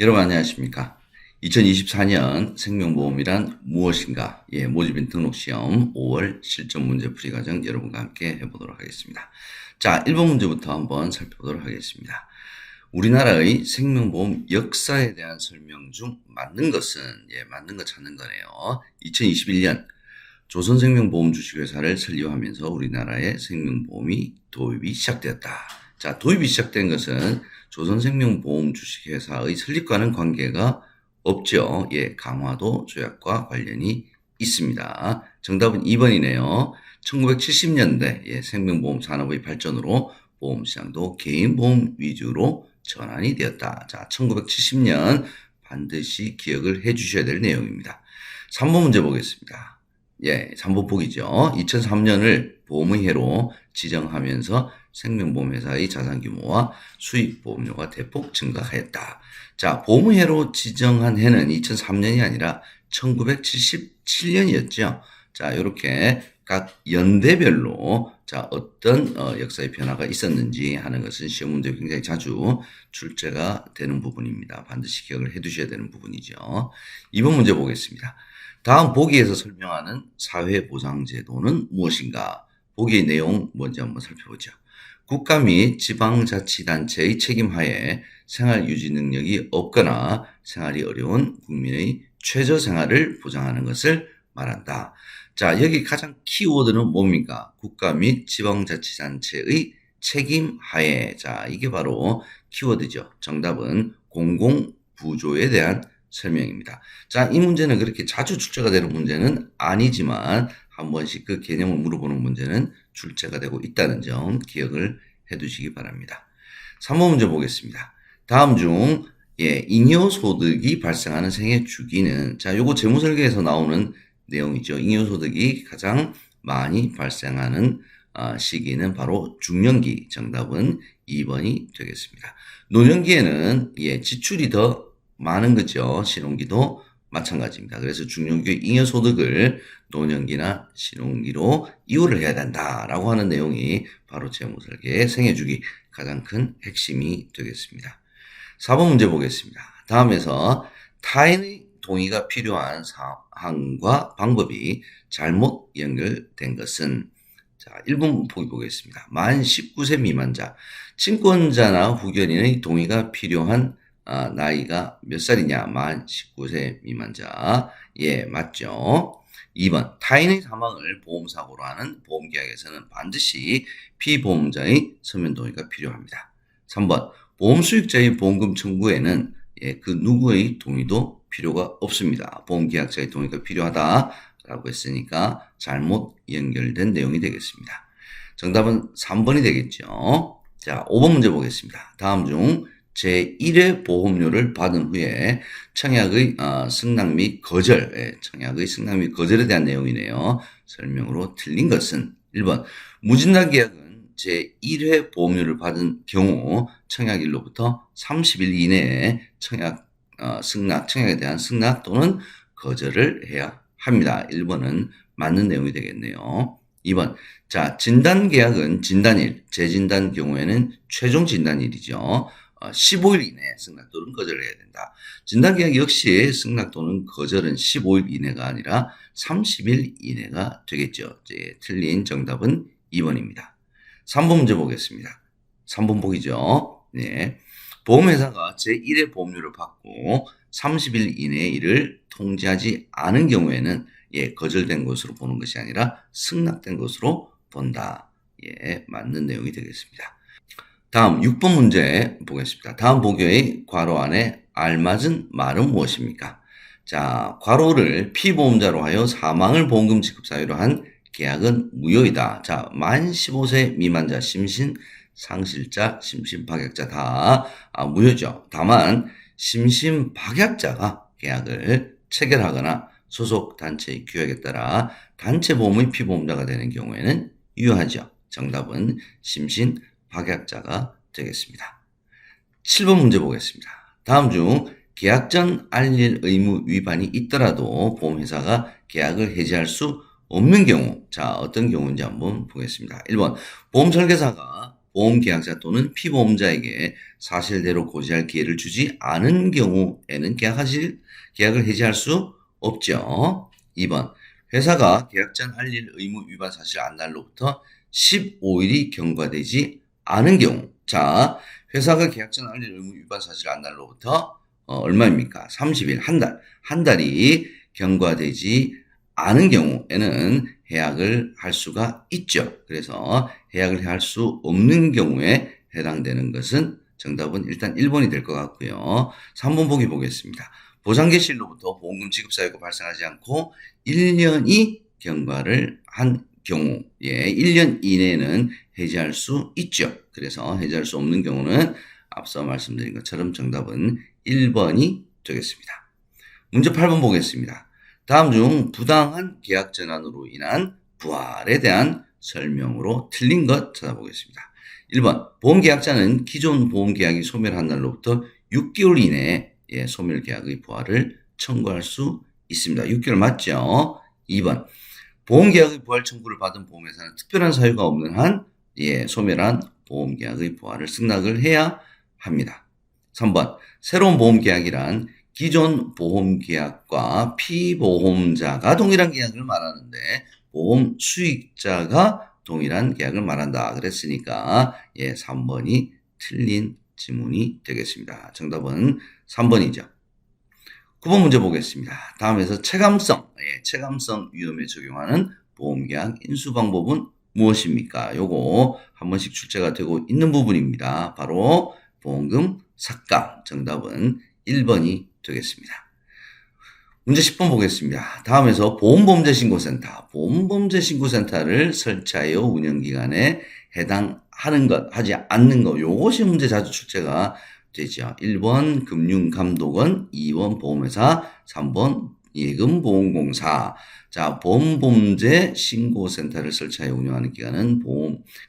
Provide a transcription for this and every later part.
여러분 안녕하십니까? 2024년 생명보험이란 무엇인가? 모집인 등록시험 5월 실전 문제풀이 과정 여러분과 함께 해보도록 하겠습니다. 자, 1번 문제부터 한번 살펴보도록 하겠습니다. 우리나라의 생명보험 역사에 대한 설명 중 맞는 것은, 맞는 거 찾는 거네요. 2021년 조선생명보험 주식회사를 설립하면서 우리나라의 생명보험이 도입이 시작되었다. 자, 도입이 시작된 것은 조선생명보험 주식회사의 설립과는 관계가 없죠. 강화도 조약과 관련이 있습니다. 정답은 2번이네요. 1970년대 생명보험 산업의 발전으로 보험시장도 개인보험 위주로 전환이 되었다. 자, 1970년 반드시 기억을 해 주셔야 될 내용입니다. 3번 문제 보겠습니다. 3번 보기죠. 2003년을 보험의 해로 지정하면서 생명보험회사의 자산규모와 수익보험료가 대폭 증가하였다. 자, 보험의 해로 지정한 해는 2003년이 아니라 1977년이었죠. 자, 이렇게 각 연대별로 자, 어떤 역사의 변화가 있었는지 하는 것은 시험 문제 굉장히 자주 출제가 되는 부분입니다. 반드시 기억을 해 두셔야 되는 부분이죠. 2번 문제 보겠습니다. 다음 보기에서 설명하는 사회보장제도는 무엇인가? 보기의 내용 먼저 한번 살펴보죠. 국가 및 지방자치단체의 책임하에 생활유지 능력이 없거나 생활이 어려운 국민의 최저생활을 보장하는 것을 말한다. 자, 여기 가장 키워드는 뭡니까? 국가 및 지방자치단체의 책임하에. 자, 이게 바로 키워드죠. 정답은 공공부조에 대한 설명입니다. 자, 이 문제는 그렇게 자주 출제가 되는 문제는 아니지만 한 번씩 그 개념을 물어보는 문제는 출제가 되고 있다는 점 기억을 해 두시기 바랍니다. 3번 문제 보겠습니다. 다음 중 잉여소득이 발생하는 생애 주기는, 자, 요거 재무설계에서 나오는 내용이죠. 잉여소득이 가장 많이 발생하는 시기는 바로 중년기. 정답은 2번이 되겠습니다. 노년기에는 지출이 더 많은 거죠. 신혼기도 마찬가지입니다. 그래서 중년기 잉여소득을 노년기나 신혼기로 이유를 해야 된다라고 하는 내용이 바로 재무설계의 생애주기 가장 큰 핵심이 되겠습니다. 4번 문제 보겠습니다. 다음에서 타인의 동의가 필요한 사항과 방법이 잘못 연결된 것은, 자, 1번 보기 보겠습니다. 만 19세 미만자, 친권자나 후견인의 동의가 필요한 나이가 몇 살이냐? 만 19세 미만자. 맞죠. 2번, 타인의 사망을 보험사고로 하는 보험계약에서는 반드시 피보험자의 서면 동의가 필요합니다. 3번, 보험수익자의 보험금 청구에는 그 누구의 동의도 필요가 없습니다. 보험계약자의 동의가 필요하다라고 했으니까 잘못 연결된 내용이 되겠습니다. 정답은 3번이 되겠죠. 자, 5번 문제 보겠습니다. 다음 중 제1회 보험료를 받은 후에 청약의 승낙 및 거절, 청약의 승낙 및 거절에 대한 내용이네요. 설명으로 틀린 것은 1번, 무진단 계약은 제1회 보험료를 받은 경우 청약일로부터 30일 이내에 청약에 대한 승낙 또는 거절을 해야 합니다. 1번은 맞는 내용이 되겠네요. 2번, 자, 진단계약은 진단일, 재진단 경우에는 최종 진단일이죠. 15일 이내에 승낙 또는 거절을 해야 된다. 진단계약 역시 승낙 또는 거절은 15일 이내가 아니라 30일 이내가 되겠죠. 틀린 정답은 2번입니다. 3번 문제 보겠습니다. 3번 보기죠. 보험회사가 제1회 보험료를 받고 30일 이내에 이를 통지하지 않은 경우에는 거절된 것으로 보는 것이 아니라 승낙된 것으로 본다. 맞는 내용이 되겠습니다. 다음 6번 문제 보겠습니다. 다음 보기의 괄호 안에 알맞은 말은 무엇입니까? 자, 괄호를 피보험자로 하여 사망을 보험금 지급 사유로 한 계약은 무효이다. 자, 만 15세 미만자, 심신 상실자, 심신박약자 다 무효죠. 다만 심신박약자가 계약을 체결하거나 소속 단체의 규약에 따라 단체 보험의 피보험자가 되는 경우에는 유효하죠. 정답은 심신박약자가 되겠습니다. 7번 문제 보겠습니다. 다음 중 계약 전 알릴 의무 위반이 있더라도 보험회사가 계약을 해지할 수 없는 경우, 자, 어떤 경우인지 한번 보겠습니다. 1번, 보험설계사가 보험계약자 또는 피보험자에게 사실대로 고지할 기회를 주지 않은 경우에는 계약을 해지할 수 없죠. 2번, 회사가 계약전 알릴 의무 위반 사실 안날로부터 15일이 경과되지 않은 경우. 자, 회사가 계약전 알릴 의무 위반 사실 안날로부터 얼마입니까? 30일, 한 달. 한 달이 경과되지 않은 경우에는 해약을 할 수가 있죠. 그래서 해약을 할 수 없는 경우에 해당되는 것은 정답은 일단 1번이 될 것 같고요. 3번 보기 보겠습니다. 보상개시일로부터 보험금 지급 사유가 발생하지 않고 1년이 경과를 한 경우에 1년 이내에는 해지할 수 있죠. 그래서 해지할 수 없는 경우는 앞서 말씀드린 것처럼 정답은 1번이 되겠습니다. 문제 8번 보겠습니다. 다음 중 부당한 계약 전환으로 인한 부활에 대한 설명으로 틀린 것 찾아보겠습니다. 1번, 보험계약자는 기존 보험계약이 소멸한 날로부터 6개월 이내에 소멸계약의 부활을 청구할 수 있습니다. 6개월 맞죠? 2번, 보험계약의 부활 청구를 받은 보험회사는 특별한 사유가 없는 한 소멸한 보험계약의 부활을 승낙을 해야 합니다. 3번, 새로운 보험계약이란 기존 보험계약과 피보험자가 동일한 계약을 말하는데 보험 수익자가 동일한 계약을 말한다. 그랬으니까 3번이 틀린 지문이 되겠습니다. 정답은 3번이죠. 9번 문제 보겠습니다. 다음에서 체감성 위험에 적용하는 보험계약 인수 방법은 무엇입니까? 요거 한 번씩 출제가 되고 있는 부분입니다. 바로 보험금 삭감. 정답은 1번이 되겠습니다. 문제 10번 보겠습니다. 다음에서 보험범죄신고센터를 설치하여 운영기간에 해당하는 것, 하지 않는 것, 요것이 문제 자주 출제가 되죠. 1번 금융감독원, 2번 보험회사, 3번 예금보험공사. 자, 보험범죄신고센터를 설치하여 운영하는 기관은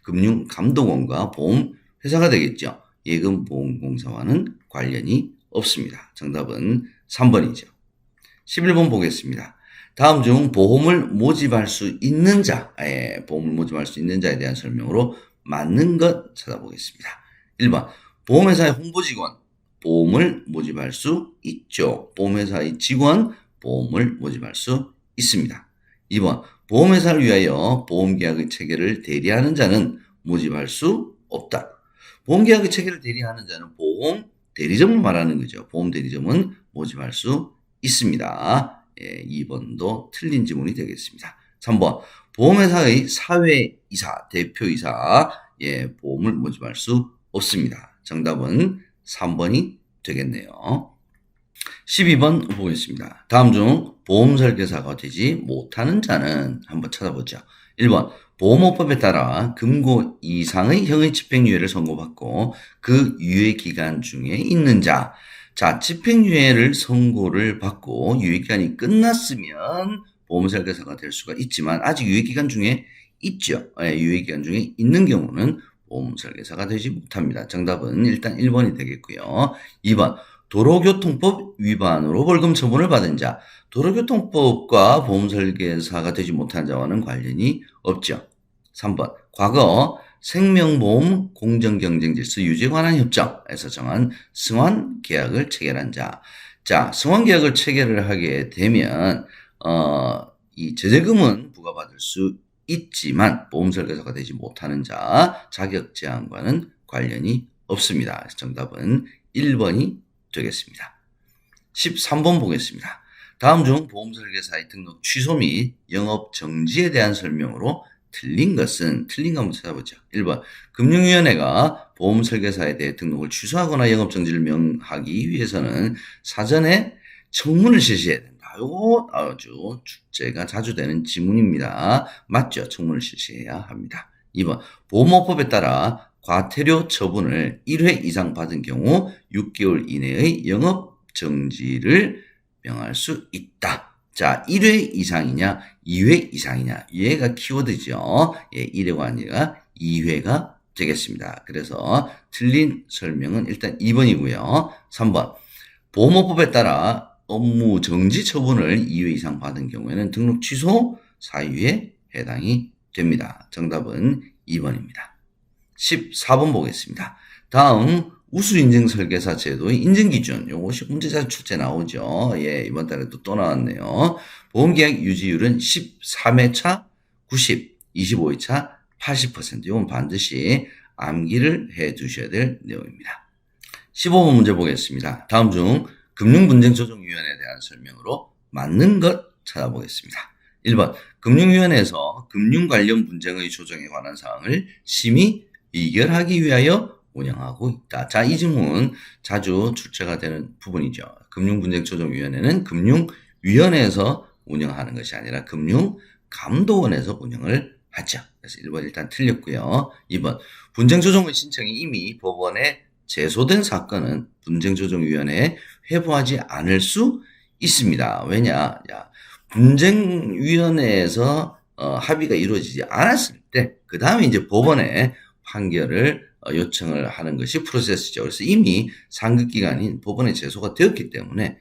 금융감독원과 보험회사가 되겠죠. 예금보험공사와는 관련이 없습니다. 정답은 3번이죠. 11번 보겠습니다. 다음 중 보험을 모집할 수 있는 자에 대한 설명으로 맞는 것 찾아보겠습니다. 1번, 보험회사의 홍보직원, 보험을 모집할 수 있죠. 보험회사의 직원, 보험을 모집할 수 있습니다. 2번, 보험회사를 위하여 보험계약의 체계를 대리하는 자는 모집할 수 없다. 보험계약의 체계를 대리하는 자는 보험 대리점을 말하는 거죠. 보험 대리점은 모집할 수 있습니다. 2번도 틀린 지문이 되겠습니다. 3번, 보험회사의 사회이사, 대표이사, 보험을 모집할 수 없습니다. 정답은 3번이 되겠네요. 12번 보겠습니다. 다음 중 보험설계사가 되지 못하는 자는 한번 찾아보죠. 1번, 보험업법에 따라 금고 이상의 형의 집행유예를 선고받고 그 유예 기간 중에 있는 자. 자, 집행유예를 선고를 받고 유예기간이 끝났으면 보험설계사가 될 수가 있지만 아직 유예기간 중에 있죠. 유예기간 중에 있는 경우는 보험설계사가 되지 못합니다. 정답은 일단 1번이 되겠고요. 2번, 도로교통법 위반으로 벌금 처분을 받은 자. 도로교통법과 보험설계사가 되지 못한 자와는 관련이 없죠. 3번, 과거 생명보험 공정경쟁질서 유지에 관한 협정에서 정한 승환계약을 체결한 자. 자, 승환계약을 체결을 하게 되면 이 제재금은 부과받을 수 있지만 보험설계사가 되지 못하는 자, 자격 제한과는 관련이 없습니다. 정답은 1번이 되겠습니다. 13번 보겠습니다. 다음 중 보험설계사의 등록 취소 및 영업 정지에 대한 설명으로 틀린 거 한번 찾아보죠. 1번, 금융위원회가 보험설계사에 대해 등록을 취소하거나 영업 정지를 명하기 위해서는 사전에 청문을 실시해야 된다. 이거 아주 출제가 자주 되는 지문입니다. 맞죠? 청문을 실시해야 합니다. 2번, 보험업법에 따라 과태료 처분을 1회 이상 받은 경우 6개월 이내의 영업 정지를 명할 수 있다. 자, 1회 이상이냐, 2회 이상이냐. 얘가 키워드죠. 1회가 아니라 2회가 되겠습니다. 그래서 틀린 설명은 일단 2번이고요. 3번, 보험업법에 따라 업무 정지 처분을 2회 이상 받은 경우에는 등록 취소 사유에 해당이 됩니다. 정답은 2번입니다. 14번 보겠습니다. 다음 우수인증설계사 제도의 인증기준, 요것이 문제자 출제 나오죠. 예, 이번 달에도 또 나왔네요. 보험계약 유지율은 13회차 90, 25회차 80%. 이건 반드시 암기를 해 두셔야 될 내용입니다. 15번 문제 보겠습니다. 다음 중 금융분쟁조정위원회에 대한 설명으로 맞는 것 찾아보겠습니다. 1번 금융위원회에서 금융 관련 분쟁의 조정에 관한 사항을 심의 의결하기 위하여 운영하고 있다. 자, 이 질문 자주 출제가 되는 부분이죠. 금융분쟁조정위원회는 금융위원회에서 운영하는 것이 아니라 금융감독원에서 운영을 하죠. 그래서 1번 일단 틀렸고요. 2번 분쟁조정의 신청이 이미 법원에 제소된 사건은 분쟁조정위원회에 회부하지 않을 수 있습니다. 왜냐? 분쟁위원회에서 합의가 이루어지지 않았을 때 그 다음에 이제 법원에 판결을 요청을 하는 것이 프로세스죠. 그래서 이미 상급기관인 법원에 제소가 되었기 때문에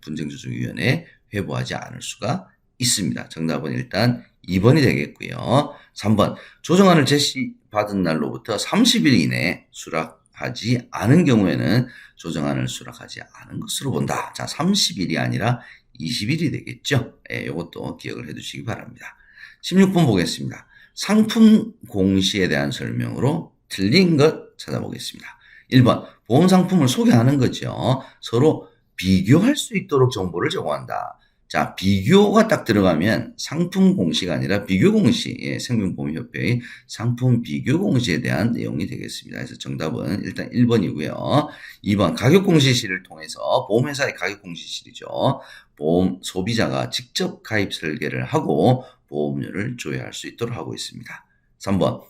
분쟁조정위원회에 회부하지 않을 수가 있습니다. 정답은 일단 2번이 되겠고요. 3번 조정안을 제시받은 날로부터 30일 이내에 수락하지 않은 경우에는 조정안을 수락하지 않은 것으로 본다. 자, 30일이 아니라 20일이 되겠죠. 이것도 기억을 해 두시기 바랍니다. 16번 보겠습니다. 상품 공시에 대한 설명으로 틀린 것 찾아보겠습니다. 1번 보험 상품을 소개하는 거죠. 서로 비교할 수 있도록 정보를 제공한다. 자, 비교가 딱 들어가면 상품 공시가 아니라 비교 공시, 생명보험협회의 상품 비교 공시에 대한 내용이 되겠습니다. 그래서 정답은 일단 1번이고요. 2번 가격 공시실을 통해서 보험회사의 가격 공시실이죠. 보험 소비자가 직접 가입 설계를 하고 보험료를 조회할 수 있도록 하고 있습니다. 3번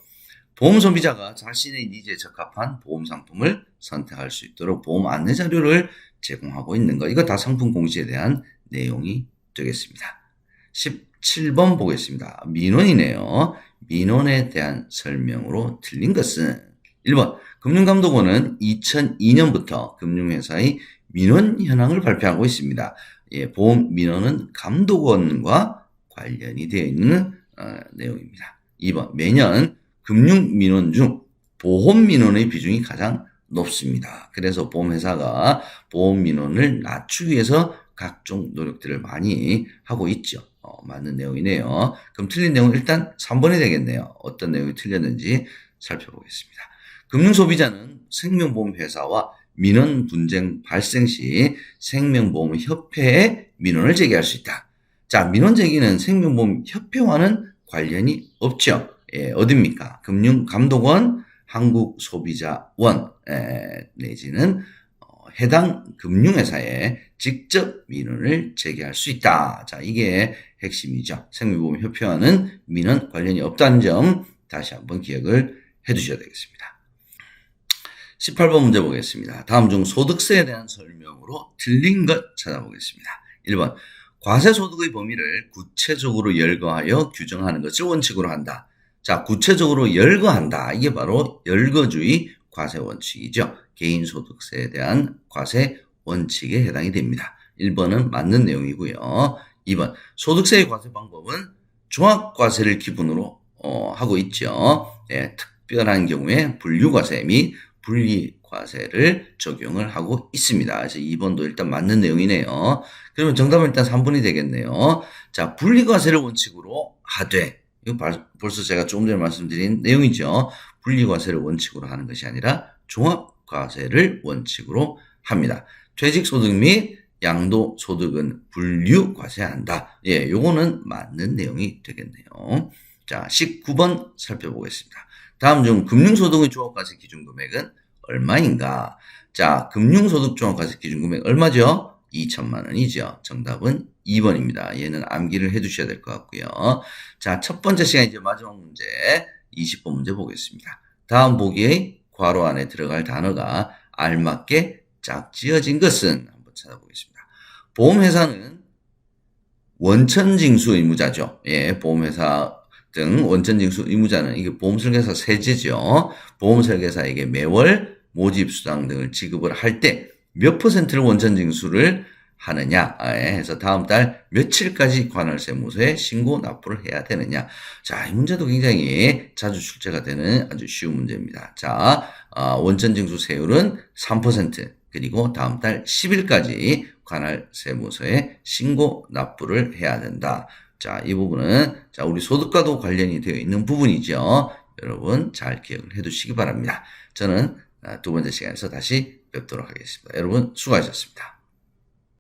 보험 소비자가 자신의 니즈에 적합한 보험 상품을 선택할 수 있도록 보험 안내 자료를 제공하고 있는 것. 이거 다 상품 공시에 대한 내용이 되겠습니다. 17번 보겠습니다. 민원이네요. 민원에 대한 설명으로 틀린 것은 1번 금융감독원은 2002년부터 금융회사의 민원 현황을 발표하고 있습니다. 보험 민원은 감독원과 관련이 되어 있는 내용입니다. 2번 매년 금융 민원 중 보험 민원의 비중이 가장 높습니다. 그래서 보험회사가 보험 민원을 낮추기 위해서 각종 노력들을 많이 하고 있죠. 맞는 내용이네요. 그럼 틀린 내용은 일단 3번이 되겠네요. 어떤 내용이 틀렸는지 살펴보겠습니다. 금융소비자는 생명보험회사와 민원 분쟁 발생 시 생명보험협회에 민원을 제기할 수 있다. 자, 민원 제기는 생명보험협회와는 관련이 없죠. 어딥니까? 금융감독원, 한국소비자원 내지는 해당 금융회사에 직접 민원을 제기할 수 있다. 자, 이게 핵심이죠. 생명보험협회와는 민원 관련이 없다는 점 다시 한번 기억을 해 두셔야 되겠습니다. 18번 문제 보겠습니다. 다음 중 소득세에 대한 설명으로 틀린 것 찾아보겠습니다. 1번 과세소득의 범위를 구체적으로 열거하여 규정하는 것을 원칙으로 한다. 자, 구체적으로 열거한다. 이게 바로 열거주의 과세원칙이죠. 개인소득세에 대한 과세 원칙에 해당이 됩니다. 1번은 맞는 내용이고요. 2번 소득세의 과세 방법은 종합과세를 기본으로 하고 있죠. 특별한 경우에 분류과세 및 분리과세를 적용을 하고 있습니다. 그래서 2번도 일단 맞는 내용이네요. 그러면 정답은 일단 3번이 되겠네요. 자, 분리과세를 원칙으로 하되, 이거 벌써 제가 조금 전에 말씀드린 내용이죠. 분리과세를 원칙으로 하는 것이 아니라 종합과세를 원칙으로 합니다. 퇴직소득 및 양도소득은 분류과세한다. 요거는 맞는 내용이 되겠네요. 자, 19번 살펴보겠습니다. 다음 중 금융소득의 종합과세 기준금액은 얼마인가? 자, 금융소득 종합과세 기준금액 얼마죠? 2천만 원이죠. 정답은 2번입니다. 얘는 암기를 해 두셔야 될 것 같고요. 자, 첫 번째 시간 이제 마지막 문제 20번 문제 보겠습니다. 다음 보기의 괄호 안에 들어갈 단어가 알맞게 짝지어진 것은 한번 찾아보겠습니다. 보험회사는 원천징수 의무자죠. 보험회사 등 원천징수 의무자는 이게 보험설계사 세제죠. 보험설계사에게 매월 모집수당 등을 지급을 할 때 몇 %를 원천징수를 하느냐 해서 다음 달 며칠까지 관할세무서에 신고 납부를 해야 되느냐. 자, 이 문제도 굉장히 자주 출제가 되는 아주 쉬운 문제입니다. 자, 원천징수세율은 3%, 그리고 다음 달 10일까지 관할세무서에 신고 납부를 해야 된다. 자, 이 부분은 자, 우리 소득과도 관련이 되어 있는 부분이죠. 여러분 잘 기억을 해 두시기 바랍니다. 저는 두 번째 시간에서 다시 뵙도록 하겠습니다. 여러분 수고하셨습니다.